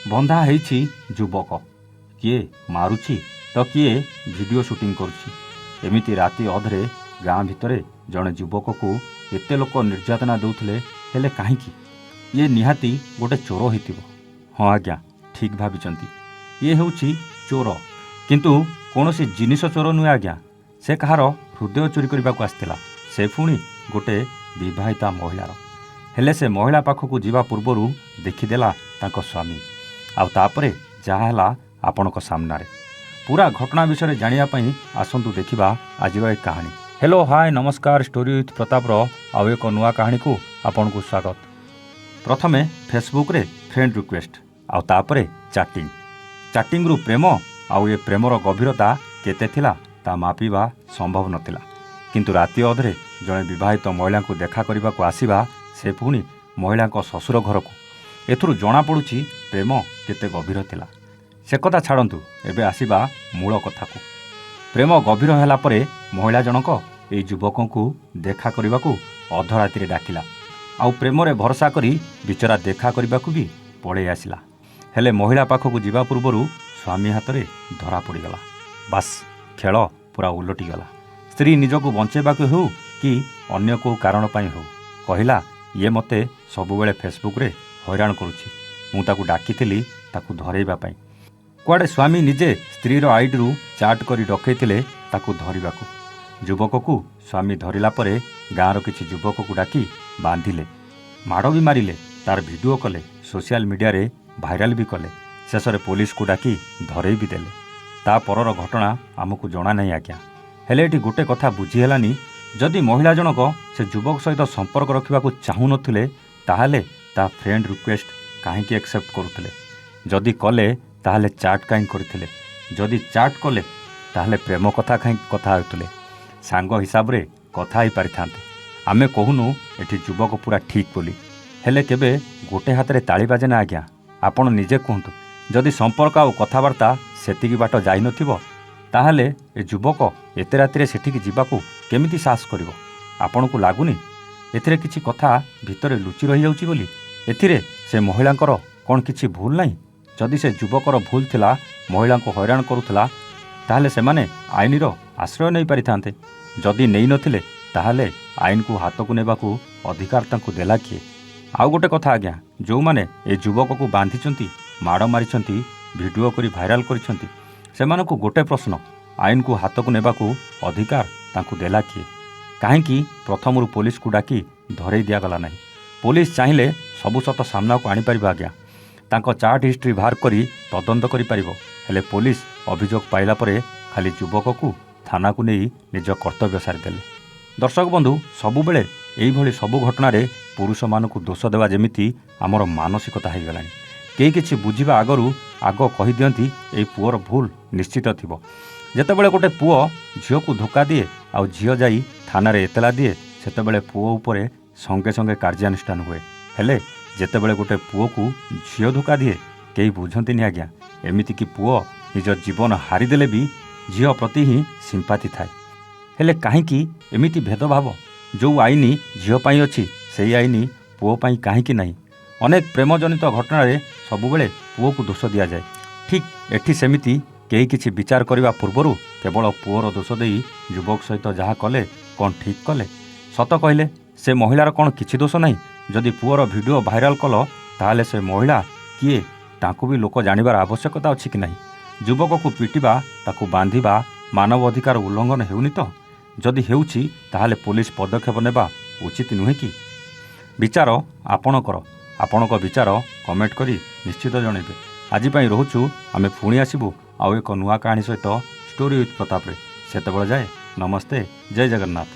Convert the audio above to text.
बंधा ହେଇଛି ଯୁବକ, କିଏ ମାରୁଛି ତ କିଏ ଭିଡ଼ିଓ ସୁଟିଂ କରୁଛି। ଏମିତି ରାତି ଅଧରେ ଗାଁ ଭିତରେ ଜଣେ ଯୁବକକୁ ଏତେ ଲୋକ ନିର୍ଯାତନା ଦେଉଥିଲେ, ହେଲେ କାହିଁକି? ଇଏ ନିହାତି ଗୋଟେ ଚୋର ହେଇଥିବ। ହଁ ଆଜ୍ଞା, ଠିକ୍ ଭାବିଛନ୍ତି, ଇଏ ହେଉଛି ଚୋର। କିନ୍ତୁ କୌଣସି ଜିନିଷ ଚୋର ନୁହେଁ ଆଜ୍ଞା। ସେ କାହାର ହୃଦୟ ଚୋରି କରିବାକୁ ଆସିଥିଲା, ସେ ପୁଣି ଗୋଟେ ବିବାହିତା ମହିଳାର। ହେଲେ ସେ ମହିଳା ପାଖକୁ ଯିବା ପୂର୍ବରୁ ଦେଖିଦେଲା ତାଙ୍କ ସ୍ୱାମୀ। ଆଉ ତାପରେ ଯାହା ହେଲା ଆପଣଙ୍କ ସାମ୍ନାରେ। ପୁରା ଘଟଣା ବିଷୟରେ ଜାଣିବା ପାଇଁ ଆସନ୍ତୁ ଦେଖିବା ଆଜିର ଏ କାହାଣୀ। ହ୍ୟାଲୋ ହାଏ ନମସ୍କାର, ଷ୍ଟୋରି ୱିଥ୍ ପ୍ରତାପର ଆଉ ଏକ ନୂଆ କାହାଣୀକୁ ଆପଣଙ୍କୁ ସ୍ୱାଗତ। ପ୍ରଥମେ ଫେସବୁକ୍ରେ ଫ୍ରେଣ୍ଡ ରିକ୍ୱେଷ୍ଟ, ଆଉ ତାପରେ ଚାଟିଂରୁ ପ୍ରେମ। ଆଉ ଏ ପ୍ରେମର ଗଭୀରତା କେତେ ଥିଲା ତା ମାପିବା ସମ୍ଭବ ନଥିଲା। କିନ୍ତୁ ରାତି ଅଧରେ ଜଣେ ବିବାହିତ ମହିଳାଙ୍କୁ ଦେଖା କରିବାକୁ ଆସିବା, ସେ ପୁଣି ମହିଳାଙ୍କ ଶ୍ୱଶୁର ଘରକୁ। ଏଥିରୁ ଜଣାପଡ଼ୁଛି ପ୍ରେମ କେତେ ଗଭୀର ଥିଲା। ସେ କଥା ଛାଡ଼ନ୍ତୁ, ଏବେ ଆସିବା ମୂଳ କଥାକୁ। ପ୍ରେମ ଗଭୀର ହେଲା ପରେ ମହିଳା ଜଣକ ଏଇ ଯୁବକଙ୍କୁ ଦେଖା କରିବାକୁ ଅଧରାତିରେ ଡାକିଲା। ଆଉ ପ୍ରେମରେ ଭରସା କରି ବିଚରା ଦେଖା କରିବାକୁ ବି ପଳେଇ ଆସିଲା। ହେଲେ ମହିଳା ପାଖକୁ ଯିବା ପୂର୍ବରୁ ସ୍ୱାମୀ ହାତରେ ଧରା ପଡ଼ିଗଲା। ବାସ୍, ଖେଳ ପୁରା ଓଲଟିଗଲା। ସ୍ତ୍ରୀ ନିଜକୁ ବଞ୍ଚାଇବାକୁ ହେଉ କି ଅନ୍ୟ କେଉଁ କାରଣ ପାଇଁ ହେଉ, କହିଲା ଇଏ ମୋତେ ସବୁବେଳେ ଫେସବୁକ୍ରେ ହଇରାଣ କରୁଛି। ମୁଁ ତାକୁ ଡାକିଥିଲି ତାକୁ ଧରେଇବା ପାଇଁ। କୁଆଡ଼େ ସ୍ୱାମୀ ନିଜେ ସ୍ତ୍ରୀର ଆଇଡିରୁ ଚାଟ୍ କରି ଡକେଇଥିଲେ ତାକୁ ଧରିବାକୁ। ଯୁବକକୁ ସ୍ୱାମୀ ଧରିଲା ପରେ ଗାଁର କିଛି ଯୁବକକୁ ଡାକି ବାନ୍ଧିଲେ, ମାଡ଼ ବି ମାରିଲେ, ତାର ଭିଡ଼ିଓ କଲେ, ସୋସିଆଲ ମିଡ଼ିଆରେ ଭାଇରାଲ ବି କଲେ। ଶେଷରେ ପୋଲିସକୁ ଡାକି ଧରେଇ ବି ଦେଲେ। ତା ପରର ଘଟଣା ଆମକୁ ଜଣା ନାହିଁ ଆଜ୍ଞା। ହେଲେ ଏଠି ଗୋଟେ କଥା ବୁଝି ହେଲାନି, ଯଦି ମହିଳା ଜଣକ ସେ ଯୁବକ ସହିତ ସମ୍ପର୍କ ରଖିବାକୁ ଚାହୁଁନଥିଲେ, ତାହେଲେ ତା ଫ୍ରେଣ୍ଡ ରିକ୍ୱେଷ୍ଟ କାହିଁକି ଆକ୍ସେପ୍ଟ କରୁଥିଲେ? ଯଦି କଲେ ତାହେଲେ ଚାଟ୍ କାହିଁକି କରିଥିଲେ? ଯଦି ଚାଟ୍ କଲେ ତାହେଲେ ପ୍ରେମ କଥା କାହିଁକି କଥା ହେଉଥିଲେ? ସାଙ୍ଗ ହିସାବରେ କଥା ହେଇପାରିଥାନ୍ତେ। ଆମେ କହୁନୁ ଏଠି ଯୁବକ ପୁରା ଠିକ୍ ବୋଲି, ହେଲେ କେବେ ଗୋଟେ ହାତରେ ତାଳି ବାଜେ ନା ଆଜ୍ଞା। ଆପଣ ନିଜେ କୁହନ୍ତୁ, ଯଦି ସମ୍ପର୍କ ଆଉ କଥାବାର୍ତ୍ତା ସେତିକି ବାଟ ଯାଇନଥିବ, ତାହେଲେ ଏ ଯୁବକ ଏତେ ରାତିରେ ସେଠିକି ଯିବାକୁ କେମିତି ସାହସ କରିବ? ଆପଣଙ୍କୁ ଲାଗୁନି ଏଥିରେ କିଛି କଥା ଭିତରେ ଲୁଚି ରହିଯାଉଛି ବୋଲି? ଏଥିରେ ସେ ମହିଳାଙ୍କର କ'ଣ କିଛି ଭୁଲ ନାହିଁ? ଯଦି ସେ ଯୁବକର ଭୁଲ ଥିଲା, ମହିଳାଙ୍କୁ ହଇରାଣ କରୁଥିଲା, ତାହେଲେ ସେମାନେ ଆଇନର ଆଶ୍ରୟ ନେଇପାରିଥାନ୍ତେ। ଯଦି ନେଇନଥିଲେ, ତାହେଲେ ଆଇନକୁ ହାତକୁ ନେବାକୁ ଅଧିକାର ତାଙ୍କୁ ଦେଲା କିଏ? ଆଉ ଗୋଟେ କଥା ଆଜ୍ଞା, ଯେଉଁମାନେ ଏ ଯୁବକକୁ ବାନ୍ଧିଛନ୍ତି, ମାଡ଼ ମାରିଛନ୍ତି, ଭିଡ଼ିଓ କରି ଭାଇରାଲ କରିଛନ୍ତି, ସେମାନଙ୍କୁ ଗୋଟେ ପ୍ରଶ୍ନ, ଆଇନକୁ ହାତକୁ ନେବାକୁ ଅଧିକାର ତାଙ୍କୁ ଦେଲା କିଏ? କାହିଁକି ପ୍ରଥମରୁ ପୋଲିସକୁ ଡାକି ଧରେଇ ଦିଆଗଲା ନାହିଁ? ପୋଲିସ ଚାହିଁଲେ ସବୁ ସତ ସାମ୍ନାକୁ ଆଣିପାରିବ ଆଜ୍ଞା। ତାଙ୍କ ଚାଟ୍ ହିଷ୍ଟ୍ରି ବାହାର କରି ତଦନ୍ତ କରିପାରିବ। ହେଲେ ପୋଲିସ ଅଭିଯୋଗ ପାଇଲା ପରେ ଖାଲି ଯୁବକକୁ ଥାନାକୁ ନେଇ ନିଜ କର୍ତ୍ତବ୍ୟ ସାରିଦେଲେ। ଦର୍ଶକ ବନ୍ଧୁ, ସବୁବେଳେ ଏଇଭଳି ସବୁ ଘଟଣାରେ ପୁରୁଷମାନଙ୍କୁ ଦୋଷ ଦେବା ଯେମିତି ଆମର ମାନସିକତା ହେଇଗଲାଣି। କେହି କିଛି ବୁଝିବା ଆଗରୁ ଆଗ କହିଦିଅନ୍ତି ଏଇ ପୁଅର ଭୁଲ ନିଶ୍ଚିତ ଥିବ। ଯେତେବେଳେ ଗୋଟେ ପୁଅ ଝିଅକୁ ଧୋକା ଦିଏ ଆଉ ଝିଅ ଯାଇ ଥାନାରେ ଏତଲା ଦିଏ, ସେତେବେଳେ ପୁଅ ଉପରେ ସଙ୍ଗେ ସଙ୍ଗେ କାର୍ଯ୍ୟାନୁଷ୍ଠାନ ହୁଏ। ହେଲେ ଯେତେବେଳେ ଗୋଟେ ପୁଅକୁ ଝିଅ ଧୋକା ଦିଏ, କେହି ବୁଝନ୍ତିନି ଆଜ୍ଞା। ଏମିତିକି ପୁଅ ନିଜ ଜୀବନ ହାରିଦେଲେ ବି ଝିଅ ପ୍ରତି ହିଁ ସିମ୍ପାଥି ଥାଏ। ହେଲେ କାହିଁକି ଏମିତି ଭେଦଭାବ? ଯେଉଁ ଆଇନ ଝିଅ ପାଇଁ ଅଛି, ସେଇ ଆଇନ ପୁଅ ପାଇଁ କାହିଁକି ନାହିଁ? ଅନେକ ପ୍ରେମଜନିତ ଘଟଣାରେ ସବୁବେଳେ ପୁଅକୁ ଦୋଷ ଦିଆଯାଏ। ଠିକ୍ ଏଠି ସେମିତି କେହି କିଛି ବିଚାର କରିବା ପୂର୍ବରୁ କେବଳ ପୁଅର ଦୋଷ ଦେଇ ଯୁବକ ସହିତ ଯାହା କଲେ କ'ଣ ଠିକ୍ କଲେ? ସତ କହିଲେ ସେ ମହିଳାର କ'ଣ କିଛି ଦୋଷ ନାହିଁ? ଯଦି ପୁଅର ଭିଡ଼ିଓ ଭାଇରାଲ କଲ, ତାହେଲେ ସେ ମହିଳା କିଏ ତାଙ୍କୁ ବି ଲୋକ ଜାଣିବାର ଆବଶ୍ୟକତା ଅଛି କି ନାହିଁ? ଯୁବକକୁ ପିଟିବା, ତାକୁ ବାନ୍ଧିବା ମାନବ ଅଧିକାର ଉଲ୍ଲଙ୍ଘନ ହେଉନି ତ? ଯଦି ହେଉଛି, ତାହେଲେ ପୋଲିସ ପଦକ୍ଷେପ ନେବା ଉଚିତ ନୁହେଁ କି? ବିଚାର ଆପଣଙ୍କର। ଆପଣଙ୍କ ବିଚାର କମେଣ୍ଟ କରି ନିଶ୍ଚିତ ଜଣାଇବେ। ଆଜି ପାଇଁ ରହୁଛୁ। ଆମେ ପୁଣି ଆସିବୁ ଆଉ ଏକ ନୂଆ କାହାଣୀ ସହିତ ଷ୍ଟୋରି ୱିଥ୍ ପ୍ରତାପରେ। ସେତେବେଳେ ଯାଏ ନମସ୍ତେ, ଜୟ ଜଗନ୍ନାଥ।